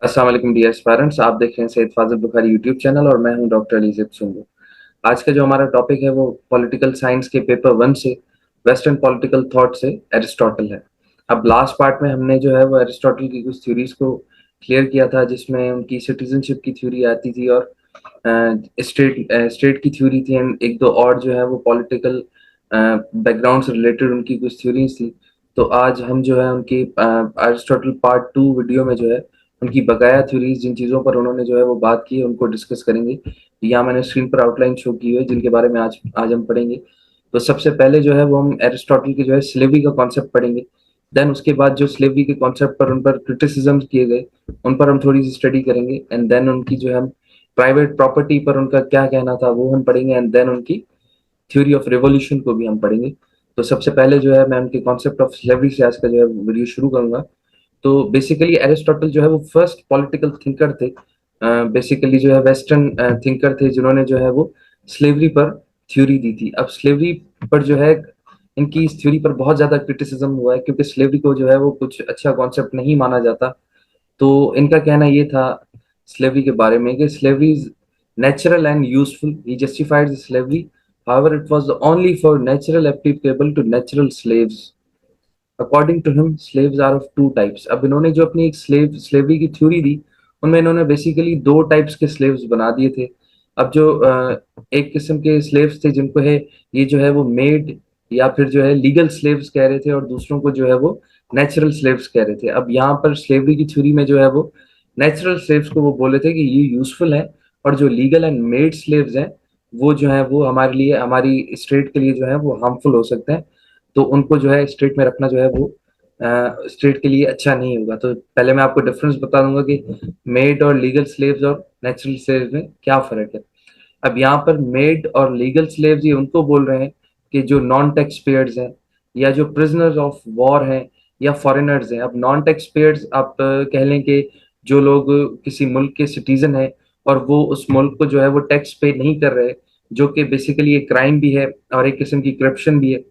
अस्सलाम वालेकुम dear parents. आप देख रहे हैं सैयद फाजिल बुखारी यूट्यूब चैनल और मैं हूं डॉक्टर अलीज़ सुंदू। आज का जो हमारा टॉपिक है वो पॉलिटिकल साइंस के पेपर वन से वेस्टर्न पॉलिटिकल थॉट से एरिस्टोटल है। अब लास्ट पार्ट में हमने जो है वो एरिस्टोटल की कुछ थ्योरीज को क्लियर किया था, जिसमें उनकी सिटीजनशिप की थ्योरी आती थी और स्टेट की थ्योरी थी, एंड एक दो और जो है वो पॉलिटिकल बैकग्राउंड से रिलेटेड उनकी कुछ थ्योरीज थी। तो आज हम जो है उनकी एरिस्टोटल पार्ट टू वीडियो में जो है उनकी बकाया थ्योरीज, जिन चीज़ों पर उन्होंने जो है वो बात की है, उनको डिस्कस करेंगे। यहाँ मैंने स्क्रीन पर आउटलाइन शो की है जिनके बारे में आज आज हम पढ़ेंगे। तो सबसे पहले जो है वो हम एरिस्टोटल के जो है स्लेवरी का कॉन्सेप्ट पढ़ेंगे। देन उसके बाद जो स्लेवरी के कॉन्सेप्ट पर उन पर क्रिटिसिज्म किए गए उन पर हम थोड़ी सी स्टडी करेंगे, एंड देन उनकी जो है हम प्राइवेट प्रॉपर्टी पर उनका क्या कहना था वो हम पढ़ेंगे, एंड देन उनकी थ्योरी ऑफ रिवॉल्यूशन को भी हम पढ़ेंगे। तो सबसे पहले जो है मैं उनके कॉन्सेप्ट ऑफ स्लेवरी से आज का जो है वीडियो शुरू करूंगा। तो बेसिकली एरिस्टोटल जो है वो फर्स्ट पॉलिटिकल थिंकर थे, बेसिकली जो है वेस्टर्न थिंकर थे जिन्होंने जो है वो स्लेवरी पर थ्योरी दी थी। अब स्लेवरी पर जो है इनकी इस थ्योरी पर बहुत ज्यादा क्रिटिसिज्म हुआ है, क्योंकि स्लेवरी को जो है वो कुछ अच्छा कॉन्सेप्ट नहीं माना जाता। तो इनका कहना ये था स्लेवरी के बारे में कि slavery is natural and useful. He justified slavery, however it was only for natural applicable to natural slaves. According to him slaves are of two types. अब इन्होंने जो अपनी एक स्लेवरी की थ्योरी दी, उनमें इन्होंने बेसिकली दो टाइप्स के स्लेव्स बना दिए थे। अब जो एक किस्म के स्लेव्स थे जिनको है ये जो है वो मेड या फिर जो है लीगल स्लेव्स कह रहे थे, और दूसरों को जो है वो नेचुरल स्लेव्स कह रहे थे। अब यहाँ पर स्लेवरी की थ्योरी में जो है वो नेचुरल स्लेव्स को वो बोले थे कि ये यूजफुल है, और जो लीगल एंड मेड स्लेव्स हैं वो जो है वो हमारे लिए, हमारी स्टेट के लिए जो है वो हार्मफुल हो सकते हैं। तो उनको जो है स्टेट में रखना जो है वो स्टेट के लिए अच्छा नहीं होगा। तो पहले मैं आपको डिफरेंस बता दूंगा कि मेड और लीगल स्लेव्स और नेचुरल स्लेव्स में क्या फर्क है। अब यहाँ पर मेड और लीगल स्लेव्स ये उनको बोल रहे हैं कि जो नॉन टैक्स पेयर्स हैं, या जो प्रिजनर्स ऑफ वॉर हैं, या फॉरेनर्स हैं। अब नॉन टैक्स पेयर्स आप कह लें कि जो लोग किसी मुल्क के सिटीजन हैं और वो उस मुल्क को जो है वो टैक्स पे नहीं कर रहे, जो कि बेसिकली एक क्राइम भी है और एक किस्म की करप्शन भी है।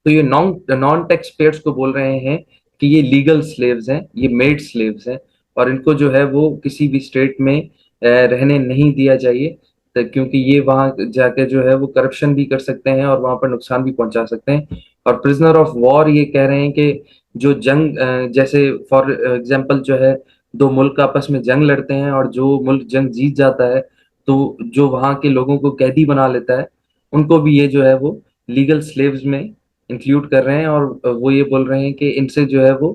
तो ये नॉन नॉन टैक्स पेयर्स को बोल रहे हैं कि ये लीगल स्लेव्स हैं, ये मेड स्लेव्स हैं, और इनको जो है वो किसी भी स्टेट में रहने नहीं दिया चाहिए। क्योंकि ये वहां जाके जो है वो करप्शन भी कर सकते हैं और वहां पर नुकसान भी पहुंचा सकते हैं। और प्रिजनर ऑफ वॉर ये कह रहे हैं कि जो जंग जैसे फॉर एग्जांपल जो है दो मुल्क आपस में जंग लड़ते हैं और जो मुल्क जंग जीत जाता है, तो जो वहां के लोगों को कैदी बना लेता है, उनको भी ये जो है वो लीगल स्लेव्स में इंक्लूड कर रहे हैं। और वो ये बोल रहे हैं कि इनसे जो है वो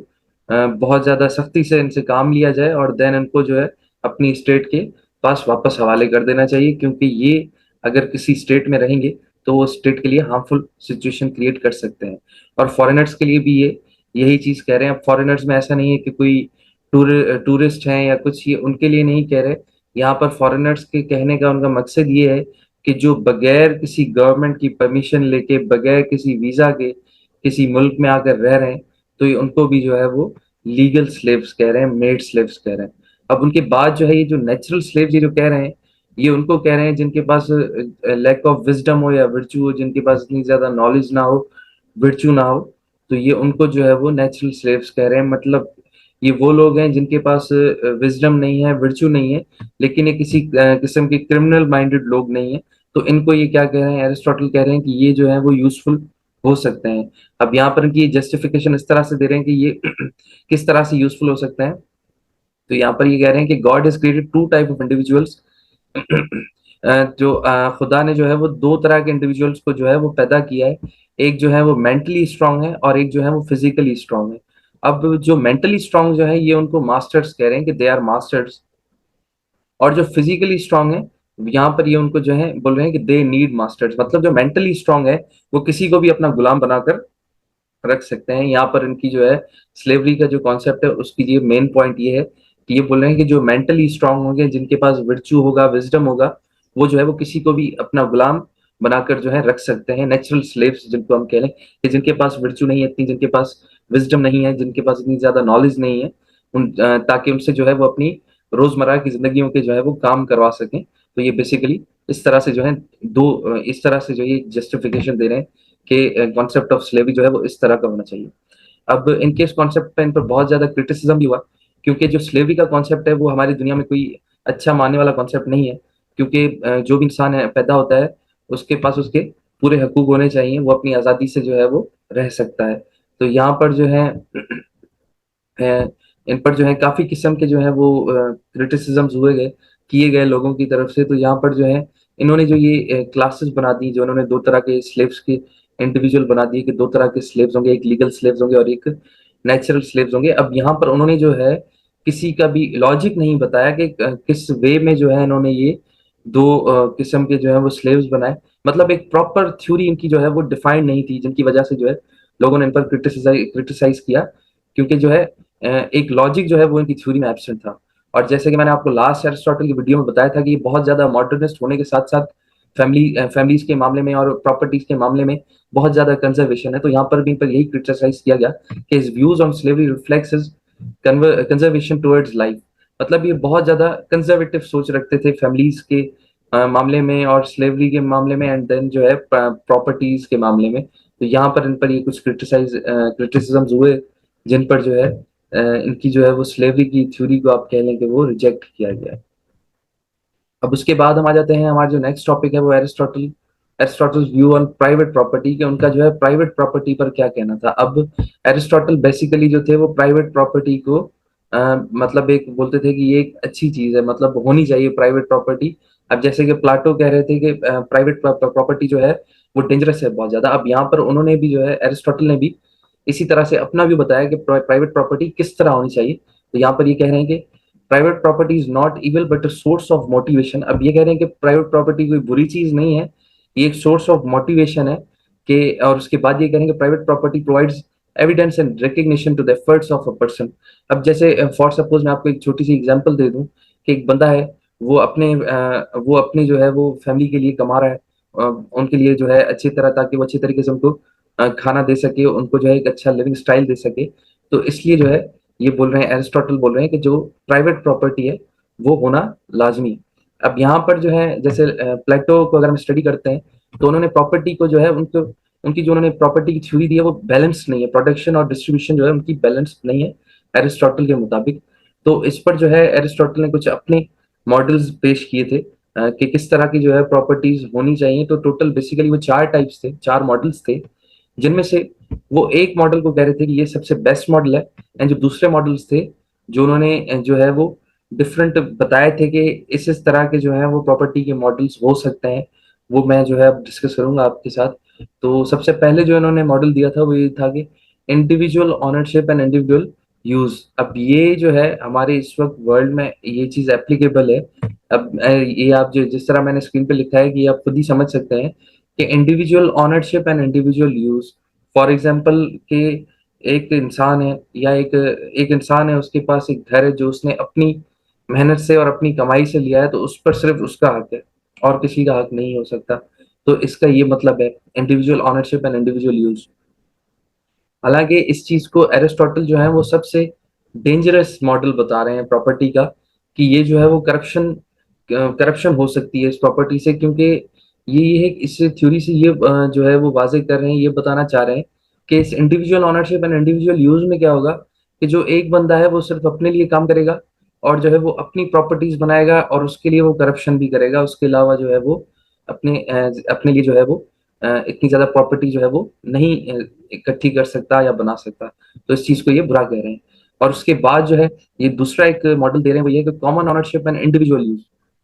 बहुत ज्यादा सख्ती से इनसे काम लिया जाए, और देन इनको जो है अपनी स्टेट के पास वापस हवाले कर देना चाहिए, क्योंकि ये अगर किसी स्टेट में रहेंगे तो वो स्टेट के लिए हार्मफुल सिचुएशन क्रिएट कर सकते हैं। और फॉरेनर्स के लिए भी ये यही चीज कह रहे हैं। अब फॉरेनर्स में ऐसा नहीं है कि कोई टूरिस्ट हैं या कुछ, ये उनके लिए नहीं कह रहे। यहाँ पर फॉरेनर्स के कहने का उनका मकसद ये है कि जो बगैर किसी गवर्नमेंट की परमिशन लेके, बगैर किसी वीजा के किसी मुल्क में आकर रह रहे हैं, तो ये उनको भी जो है वो लीगल स्लेव्स कह रहे हैं, मेड स्लेव्स कह रहे हैं। अब उनके बाद जो है ये जो नेचुरल स्लेव्स ये जो कह रहे हैं, ये उनको कह रहे हैं जिनके पास लैक ऑफ विजडम हो या विर्चू हो, जिनके पास इतनी ज्यादा नॉलेज ना हो, विर्चू ना हो, तो ये उनको जो है वो नेचुरल स्लेव्स कह रहे हैं। मतलब ये वो लोग हैं जिनके पास विजडम नहीं है, विर्चू नहीं है, लेकिन ये किसी किस्म के क्रिमिनल माइंडेड लोग नहीं है। तो इनको ये क्या कह रहे हैं, एरिस्टोटल कह रहे हैं कि ये जो है वो यूजफुल हो सकते हैं। अब यहाँ पर इनकी जस्टिफिकेशन इस तरह से दे रहे हैं कि ये किस तरह से यूजफुल हो सकते हैं। तो यहाँ पर ये कह रहे हैं कि God has created two type of individuals. जो खुदा ने जो है वो दो तरह के इंडिविजुअल्स को जो है वो पैदा किया है। एक जो है वो मेंटली स्ट्रांग है और एक जो है वो फिजिकली स्ट्रांग है। अब जो मेंटली स्ट्रांग जो है ये उनको मास्टर्स कह रहे हैं कि दे आर मास्टर्स, और जो फिजिकली स्ट्रांग है यहाँ पर ये उनको जो है बोल रहे हैं कि दे नीड मास्टर्स। मतलब जो मेंटली स्ट्रांग है वो किसी को भी अपना गुलाम बनाकर रख सकते हैं। यहाँ पर इनकी जो है स्लेवरी का जो कॉन्सेप्ट है उसकी ये मेन पॉइंट ये है कि ये बोल रहे हैं कि जो मेंटली स्ट्रांग होंगे, जिनके पास विर्चू होगा, विजडम होगा, वो जो है वो किसी को भी अपना गुलाम बनाकर जो है रख सकते हैं। नेचुरल स्लेव्स जिनको हम कह लें, कि जिनके पास विर्चू नहीं है इतनी, जिनके पास विजडम नहीं है, जिनके पास इतनी ज्यादा नॉलेज नहीं है, ताकि उनसे जो है वो अपनी रोजमर्रा की जिंदगियों के जो है वो काम करवा सकें। तो ये बेसिकली इस तरह से जो है इस तरह से जो ये जस्टिफिकेशन दे रहे हैं कि कॉन्सेप्ट ऑफ स्लेवरी जो है वो इस तरह का होना चाहिए। अब इनके इस कॉन्सेप्ट पे इन पर बहुत ज्यादा क्रिटिसिज्म भी हुआ, क्योंकि जो स्लेवरी का कॉन्सेप्ट है वो हमारी दुनिया में कोई अच्छा मानने वाला कॉन्सेप्ट नहीं है, क्योंकि जो भी इंसान है पैदा होता है उसके पास उसके पूरे हकूक होने चाहिए, वो अपनी आज़ादी से जो है वो रह सकता है। तो यहाँ पर जो है इन पर जो है काफ़ी किस्म के जो है वो क्रिटिसिज़म्स किए गए लोगों की तरफ से। तो यहाँ पर जो है इन्होंने जो ये क्लासेस बना दी, जो इन्होंने 2 तरह के स्लेव्स के इंडिविजुअल बना दिए कि 2 तरह के स्लेव्स होंगे, एक लीगल स्लेव्स होंगे और एक नेचुरल स्लेव्स होंगे। अब यहाँ पर उन्होंने जो है किसी का भी लॉजिक नहीं बताया कि किस वे में जो है इन्होंने ये 2 किस्म के जो है वो स्लेव्स बनाए। मतलब एक प्रॉपर थ्योरी इनकी जो है वो डिफाइंड नहीं थी, जिनकी वजह से जो है लोगों ने इन पर क्रिटिसाइज़ किया, क्योंकि जो है एक लॉजिक जो है वो इनकी थ्योरी में एब्सेंट था। और जैसे कि मैंने आपको लास्ट एरिस्टोटल की वीडियो में बताया था कि ये बहुत ज़्यादा मॉडर्निस्ट होने के साथ-साथ फैमिलीज़ के मामले में और प्रॉपर्टीज़ के मामले में बहुत ज़्यादा कंज़र्वेशन है। तो यहाँ पर भी इन पर यही क्रिटिसाइज़ किया गया कि his views on slavery reflects his conservation towards life. मतलब ये बहुत ज़्यादा कंज़र्वेटिव सोच रखते थे फैमिलीज़ के मामले में और स्लेवरी के मामले में, एंड देन जो है प्रॉपर्टीज़ के मामले में। तो यहाँ पर इन पर ये कुछ क्रिटिसिज़म्स हुए, जिन पर जो है इनकी जो है वो स्लेवरी की थ्योरी को आप कह लें कि वो रिजेक्ट किया गया है। अब उसके बाद हम आ जाते हैं, हमारा जो नेक्स्ट टॉपिक है वो Aristotle view on private property, के उनका जो है प्राइवेट प्रॉपर्टी पर क्या कहना था। अब एरिस्टोटल बेसिकली जो थे वो प्राइवेट प्रॉपर्टी को मतलब एक बोलते थे कि ये एक अच्छी चीज है, मतलब होनी चाहिए प्राइवेट प्रॉपर्टी। अब जैसे कि प्लाटो कह रहे थे कि प्राइवेट प्रॉपर्टी जो है वो डेंजरस है बहुत ज्यादा। अब यहाँ पर उन्होंने भी जो है एरिस्टोटल ने भी इसी तरह से अपना भी बताया कि प्राइवेट प्रॉपर्टी किस तरह होनी चाहिए। तो यहाँ पर ये कह रहे हैं कि private property is not evil but a source of motivation. अब ये कह रहे हैं कि प्राइवेट प्रॉपर्टी कोई बुरी चीज नहीं है, ये एक सोर्स ऑफ मोटिवेशन है। कि और उसके बाद ये कह रहे हैं कि private property provides evidence and recognition to the efforts of a person. अब जैसे फॉर सपोज मैं आपको एक छोटी सी एग्जांपल दे दूं कि एक बंदा है, वो अपने जो है वो फैमिली के लिए कमा रहा है, उनके लिए जो है अच्छी तरह, ताकि वो अच्छी तरीके से उनको खाना दे सके, उनको जो है एक अच्छा लिविंग स्टाइल दे सके। तो इसलिए जो है ये बोल रहे हैं, एरिस्टोटल बोल रहे हैं कि जो प्राइवेट प्रॉपर्टी है वो होना लाजमी। अब यहाँ पर जो है जैसे प्लेटो को अगर हम स्टडी करते हैं तो उन्होंने प्रॉपर्टी को जो है उनको उनकी जो उन्होंने प्रॉपर्टी की थ्योरी दी है वो बैलेंस नहीं है, प्रोडक्शन और डिस्ट्रीब्यूशन जो है उनकी बैलेंस नहीं है एरिस्टोटल के मुताबिक। तो इस पर जो है एरिस्टोटल ने कुछ अपने मॉडल्स पेश किए थे कि किस तरह की जो है प्रॉपर्टीज होनी चाहिए। तो टोटल बेसिकली वो 4 टाइप्स थे, 4 मॉडल्स थे, जिनमें से वो एक मॉडल को कह रहे थे कि ये सबसे बेस्ट मॉडल है, एंड जो दूसरे मॉडल्स थे जो उन्होंने जो है वो डिफरेंट बताए थे कि इस तरह के जो है वो प्रॉपर्टी के मॉडल्स हो सकते हैं, वो मैं जो है अब डिस्कस करूंगा आपके साथ। तो सबसे पहले जो इन्होंने मॉडल दिया था वो ये था कि individual ownership and individual use. अब ये जो है हमारे इस वक्त वर्ल्ड में ये चीज एप्लीकेबल है। अब ये आप जो जिस तरह मैंने स्क्रीन पे लिखा है कि आप खुद ही समझ सकते हैं कि individual ownership and individual use. For example कि एक इंसान है या एक इंसान है, उसके पास एक घर है जो उसने अपनी मेहनत से और अपनी कमाई से लिया है, तो उस पर सिर्फ उसका हक है और किसी का हक नहीं हो सकता। तो इसका ये मतलब है individual ownership and individual use. हालांकि इस चीज को एरिस्टोटल जो है वो सबसे डेंजरस मॉडल बता रहे हैं प्रॉपर्टी का, कि ये जो है वो करप्शन हो सकती है इस प्रॉपर्टी से, क्योंकि ये है इस थ्योरी से ये जो है वो वाजे कर रहे हैं, ये बताना चाह रहे हैं कि इस individual ownership and individual use में क्या होगा कि जो एक बंदा है वो सिर्फ अपने लिए काम करेगा और जो है वो अपनी प्रॉपर्टीज बनाएगा और उसके लिए वो करप्शन भी करेगा। उसके अलावा जो है वो अपने लिए जो है वो इतनी ज्यादा प्रॉपर्टी जो है वो नहीं इकट्ठी कर सकता या बना सकता। तो इस चीज को ये बुरा कह रहे हैं। और उसके बाद जो है ये दूसरा एक मॉडल दे रहे हैं, वो ये कि common ownership and individual use.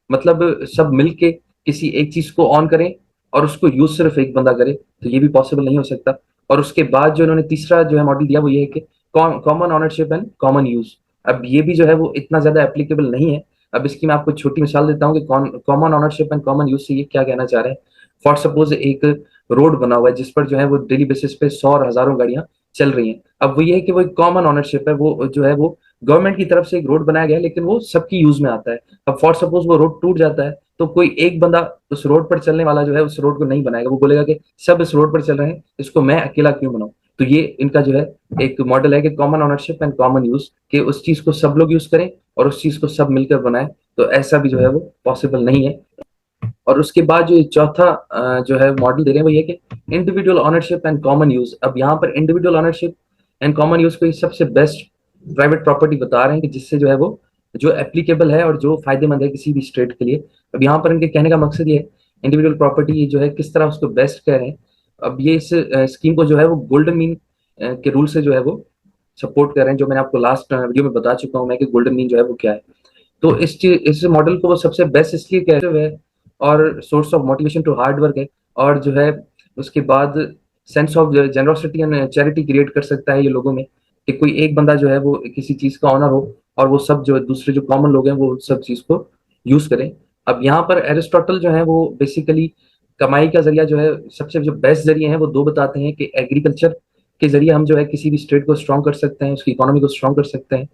मतलब सब मिलके किसी एक चीज को ऑन करें और उसको यूज सिर्फ एक बंदा करे, तो ये भी पॉसिबल नहीं हो सकता। और उसके बाद जो इन्होंने तीसरा जो है मॉडल दिया वो ये है कि common ownership and common use. अब ये भी जो है वो इतना ज्यादा एप्लीकेबल नहीं है। अब इसकी मैं आपको छोटी मिसाल देता हूँ कि common ownership and common use से ये क्या कहना चाह रहे हैं। फॉर सपोज एक रोड बना हुआ है जिस पर जो है वो डेली बेसिस पे 100 और हजारों गाड़ियां चल रही हैं। अब वो ये है कि वो एक कॉमन ऑनरशिप है, वो जो है वो गवर्नमेंट की तरफ से एक रोड बनाया गया है, लेकिन वो सबकी यूज में आता है। अब फॉर सपोज वो रोड टूट जाता है तो कोई एक बंदा उस रोड पर चलने वाला जो है उस रोड को नहीं बनाएगा, वो बोलेगा कि सब इस रोड पर चल रहे हैं, इसको मैं अकेला क्यों बनाऊं। तो ये इनका जो है एक मॉडल है कि common ownership and common use, कि उस चीज को सब लोग यूज करें और उस चीज को सब मिलकर बनाए। तो ऐसा भी जो है वो पॉसिबल नहीं है। और उसके बाद जो चौथा जो है मॉडल दे रहे हैं वो ये कि individual ownership and common use. अब यहाँ पर individual ownership and common use को सबसे बेस्ट प्राइवेट प्रॉपर्टी बता रहे हैं कि जिससे जो है वो जो एप्लीकेबल है और जो फायदेमंद है किसी भी स्टेट के लिए। अब यहाँ पर इनके कहने का मकसद ये है, इंडिविजुअल प्रॉपर्टी जो है किस तरह उसको बेस्ट कह रहे हैं। अब ये इस स्कीम को जो है वो गोल्डन मीन के रूल से जो है वो सपोर्ट कर रहे हैं, जो मैंने आपको लास्ट वीडियो में बता चुका हूँ मैं कि गोल्डन मीन जो है वो क्या है। तो इस मॉडल को वो सबसे बेस्ट इसलिए कहते हुए है और source of motivation to hard work है, और जो है उसके बाद sense of generosity and charity create कर सकता है ये लोगों में, कि कोई एक बंदा जो है वो किसी चीज का ऑनर हो और वो सब जो दूसरे जो कॉमन लोग हैं वो सब चीज को यूज करें। अब यहाँ पर एरिस्टोटल जो है वो बेसिकली कमाई का जरिया जो है, सबसे जो बेस्ट जरिए हैं वो दो बताते हैं कि एग्रीकल्चर के जरिए हम जो है किसी भी स्टेट को स्ट्रॉन्ग कर सकते हैं, उसकी इकोनॉमी को स्ट्रॉन्ग कर सकते हैं।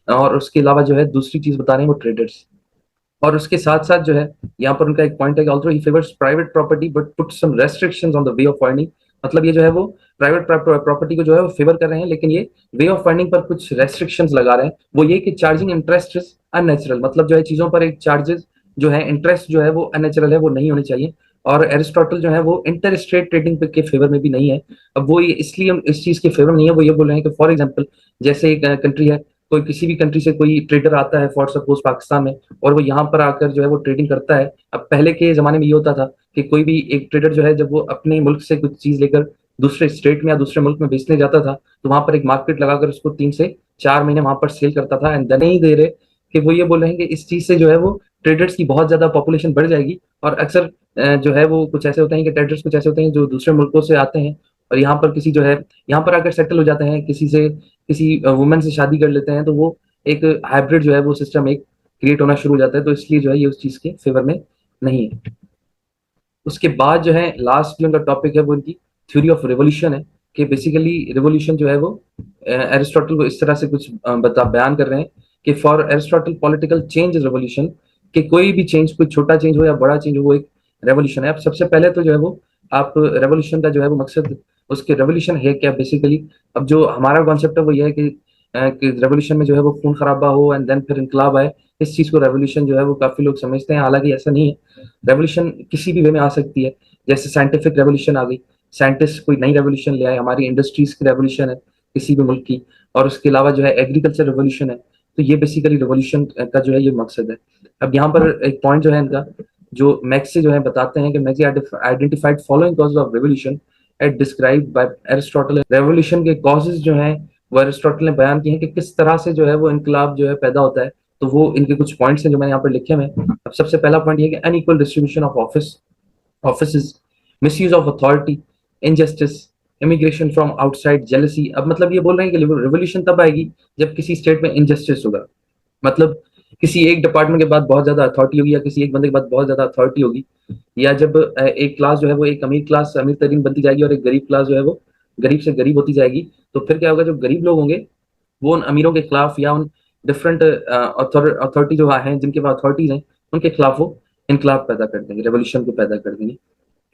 और उसके अलावा जो है दूसरी चीज बता रहे हैं वो ट्रेडर्स। और उसके साथ साथ जो है यहाँ पर उनका एक पॉइंट है कि also he favours private property but put some restrictions on the way of earning. मतलब ये जो है वो प्राइवेट प्रॉपर्टी को जो है वो फेवर कर रहे हैं, लेकिन ये वे ऑफ अर्निंग पर कुछ रेस्ट्रिक्शंस लगा रहे हैं। वो ये कि चार्जिंग इंटरेस्ट इज अननेचुरल, मतलब जो है चीजों पर एक चार्जेस जो है इंटरेस्ट जो है वो अननेचुरल है, वो नहीं होने चाहिए। और एरिस्टोटल जो है वो इंटर स्टेट ट्रेडिंग के फेवर में भी नहीं है। अब वो ये इसलिए इस चीज के फेवर में नहीं है, वो ये बोल रहे हैं कि फॉर एग्जाम्पल जैसे एक कंट्री है, कोई किसी भी कंट्री से कोई ट्रेडर आता है फॉर सपोज पाकिस्तान में, और वो यहाँ पर आकर जो है वो ट्रेडिंग करता है। अब पहले के जमाने में ये होता था कि कोई भी एक ट्रेडर जो है जब वो अपने मुल्क से कुछ चीज लेकर दूसरे स्टेट में या दूसरे मुल्क में बेचने जाता था, तो वहां पर एक मार्केट लगाकर उसको 3 से 4 महीने वहां पर सेल करता था, एंड नहीं दे रहे कि वो ये बोल रहे हैं कि इस चीज से जो है वो ट्रेडर्स की बहुत ज्यादा पॉपुलेशन बढ़ जाएगी। और अक्सर जो है वो कुछ ऐसे होते हैं कि ट्रेडर्स कुछ ऐसे होते हैं जो दूसरे मुल्कों से आते हैं और यहाँ पर किसी जो है यहाँ पर आकर सेटल हो जाते हैं, किसी वुमेन से शादी कर लेते हैं, तो वो एक हाइब्रिड जो है वो सिस्टम एक क्रिएट होना शुरू हो जाता है। तो इसलिए जो है ये उस चीज के फेवर में नहीं है। उसके बाद जो है लास्ट जो उनका टॉपिक है वो उनकी थ्योरी ऑफ रेवोल्यूशन है, कि बेसिकली रेवोल्यूशन जो है वो एरिस्टोटल को इस तरह से कुछ बयान कर रहे हैं कि for Aristotle political change is revolution, कि कोई भी चेंज, कोई छोटा चेंज हो या बड़ा चेंज हो, वो एक रेवोल्यूशन है। अब सबसे पहले तो जो है वो आप रेवोल्यूशन का जो है वो मकसद, उसके रेवोल्यूशन है क्या बेसिकली। अब जो हमारा कॉन्सेप्ट है वो ये है कि रेवोल्यूशन में जो है वो खून खराबा हो एंड देन फिर इंकलाब आए। इस चीज को रेवोल्यूशन जो है वो काफी लोग समझते हैं, हालांकि ऐसा नहीं है। रेवोल्यूशन किसी भी वे में आ सकती है, जैसे साइंटिफिक रेवोल्यूशन आ गई, साइंटिस्ट कोई नई रेवोल्यूशन ले आए, हमारी इंडस्ट्रीज की रेवोल्यूशन है किसी भी मुल्क की। और उसके अलावा जो है एग्रीकल्चर रेवोल्यूशन है। तो ये बेसिकली रेवोल्यूशन का जो है ये मकसद है। अब यहाँ पर एक पॉइंट जो है इनका, जो मैक्से जो है बताते हैं कि मैक्से identified following causes of revolution at describe by Aristotle. Revolution के कॉजेज जो हैं वो एरिस्टोटल ने बयान किए हैं कि किस तरह से जो है वो इनकलाब जो है पैदा होता है। तो वो इनके कुछ पॉइंट्स हैं जो मैंने यहाँ पर लिखे हुए हैं। अब सबसे पहला पॉइंट ये है कि unequal distribution of offices, misuse of authority, injustice, immigration from outside, jealousy. अब मतलब ये बोल रहे हैं कि रिवोल्यूशन तब आएगी जब किसी स्टेट में इनजस्टिस होगा, मतलब किसी एक डिपार्टमेंट के बाद बहुत ज्यादा अथॉरिटी होगी, या किसी एक बंदे के बाद बहुत ज्यादा अथॉरिटी होगी, या जब एक क्लास जो है वो एक अमीर क्लास अमीर तरीन बनती जाएगी और एक गरीब क्लास जो है वो गरीब से गरीब होती जाएगी। तो फिर क्या होगा, जो गरीब लोग होंगे वो उन अमीरों के खिलाफ या उन डिफरेंट अथॉरिटी जो हैं जिनके पास अथॉरिटीज हैं उनके खिलाफ वो इनकलाब पैदा कर देंगे, रेवोल्यूशन को पैदा कर देंगे।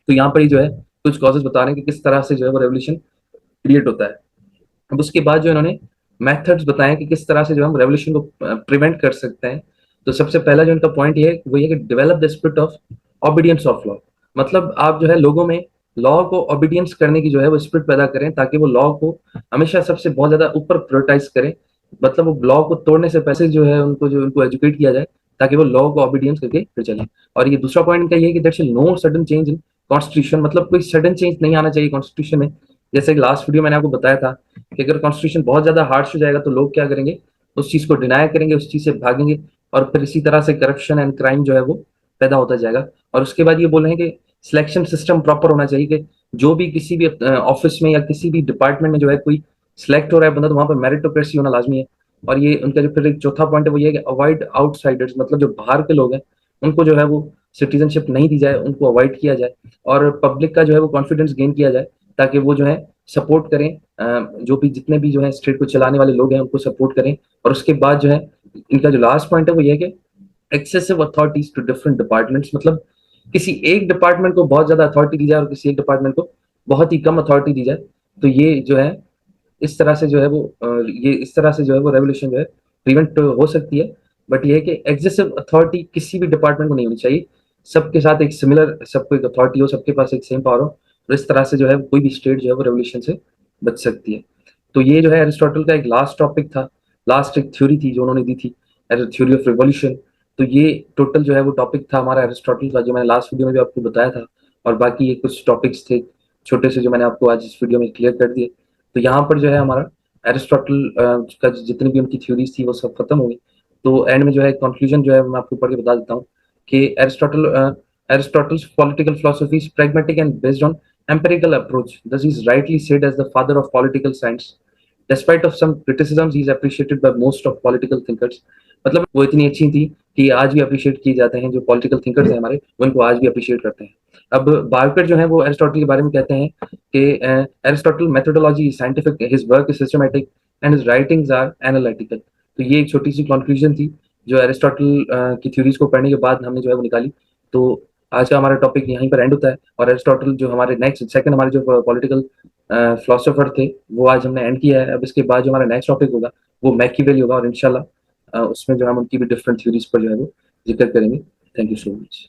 तो यहाँ पर ही जो है कुछ कॉजेज बता रहे हैं कि किस तरह से जो है वो रेवोल्यूशन क्रिएट होता है। अब उसके बाद जो इन्होंने मेथड्स बताए कि किस तरह से जो हम रेवोल्यूशन को प्रिवेंट कर सकते हैं। तो सबसे पहला जो इनका पॉइंट ये है वो ये कि develop the spirit of obedience of law. मतलब आप जो है लोगों में लॉ को ओबीडियंस करने की जो है वो स्पिरिट पैदा करें, ताकि वो लॉ को हमेशा सबसे बहुत ज्यादा ऊपर प्रायोरिटाइज करें। मतलब वो लॉ को तोड़ने से पहले जो है उनको एजुकेट किया जाए, ताकि वो लॉ को ओबीडियंस करके फिर चले। और ये दूसरा पॉइंट इनका ये है कि there should no sudden change in constitution, मतलब कोई सडन चेंज नहीं आना चाहिए कॉन्स्टिट्यूशन में। जैसे लास्ट वीडियो मैंने आपको बताया था कि अगर कॉन्स्टिट्यूशन बहुत ज्यादा हार्श हो जाएगा तो लोग क्या करेंगे, उस चीज को डिनाई करेंगे, उस चीज से भागेंगे, और फिर इसी तरह से करप्शन एंड क्राइम जो है वो पैदा होता जाएगा। और उसके बाद ये बोल रहे हैं कि सिलेक्शन सिस्टम प्रॉपर होना चाहिए, कि जो भी किसी भी ऑफिस में या किसी भी डिपार्टमेंट में जो है कोई सिलेक्ट हो रहा है बंदा, तो वहां पर मेरिटोक्रेसी होना लाजमी है। और ये उनका जो फिर एक चौथा पॉइंट है वो ये है कि अवॉइड आउटसाइडर्स, मतलब जो बाहर के लोग हैं उनको जो है वो सिटीजनशिप नहीं दी जाए, उनको अवॉइड किया जाए, और पब्लिक का जो है वो कॉन्फिडेंस गेन किया जाए, ताकि वो जो है सपोर्ट करें, जो भी जितने भी जो है स्टेट को चलाने वाले लोग हैं उनको सपोर्ट करें। और उसके बाद जो है इनका जो लास्ट पॉइंट है वो ये है कि excessive authorities to different departments, मतलब किसी एक डिपार्टमेंट को बहुत ज्यादा अथॉरिटी दी जाए और किसी एक डिपार्टमेंट को बहुत ही कम अथॉरिटी दी जाए। तो ये जो है इस तरह से जो है वो ये इस तरह से जो है वो रेवोल्यूशन जो है प्रिवेंट हो सकती है। बट ये है कि एक्सेसिव अथॉरिटी किसी भी डिपार्टमेंट को नहीं होनी चाहिए, सबके साथ एक सिमिलर, सबको एक अथॉरिटी हो, सबके पास एक सेम पावर हो। और इस तरह से जो है कोई भी स्टेट जो है वो रेवोल्यूशन से बच सकती है। तो ये जो है एरिस्टोटल का एक लास्ट टॉपिक था, लास्ट एक थ्योरी थी जो उन्होंने दी थी as a theory of revolution. तो ये टोटल जो है वो टॉपिक था हमारा एरिस्टोटल का, जो मैंने लास्ट वीडियो में भी आपको बताया था। और बाकी ये कुछ टॉपिक्स थे छोटे से जो मैंने आपको आज इस वीडियो में क्लियर कर दिए। तो यहाँ पर जो है हमारा एरिस्टोटल का जितनी भी उनकी थ्योरीज थी वो सब खत्म हो गई। तो एंड में जो है कंक्लूजन जो है मैं आपको पढ़ के बता देता हूँ कि Aristotle's political philosophy is pragmatic and based on empirical approach. Thus, he is rightly said as the father of political science. Despite of some criticisms, he is appreciated by most of political thinkers. मतलब वो इतनी अच्छी थी कि आज भी appreciate किए जाते हैं। जो पॉलिटिकल थिंकर्स हैं हमारे, वो इनको आज भी अप्रिशिएट करते हैं। अब बार्कर जो है वो एरिस्टोटल के बारे में कहते हैं कि Aristotle methodology scientific, his work is systematic and his writings are analytical. तो ये एक छोटी सी कंक्लूजन थी जो एरिस्टोटल की थ्योरीज को पढ़ने के बाद हमने जो है वो निकाली। तो आज का हमारा टॉपिक यहीं पर एंड होता है। और एरिस्टोटल जो हमारे नेक्स्ट सेकंड हमारे जो पॉलिटिकल फिलोसोफर थे वो आज हमने एंड किया है। अब इसके बाद जो हमारा नेक्स्ट टॉपिक होगा वो मैकियावेली होगा, और इंशाल्लाह उसमें जो हम उनकी भी डिफरेंट थ्योरीज पर जो है वो जिक्र करेंगे। Thank you so much.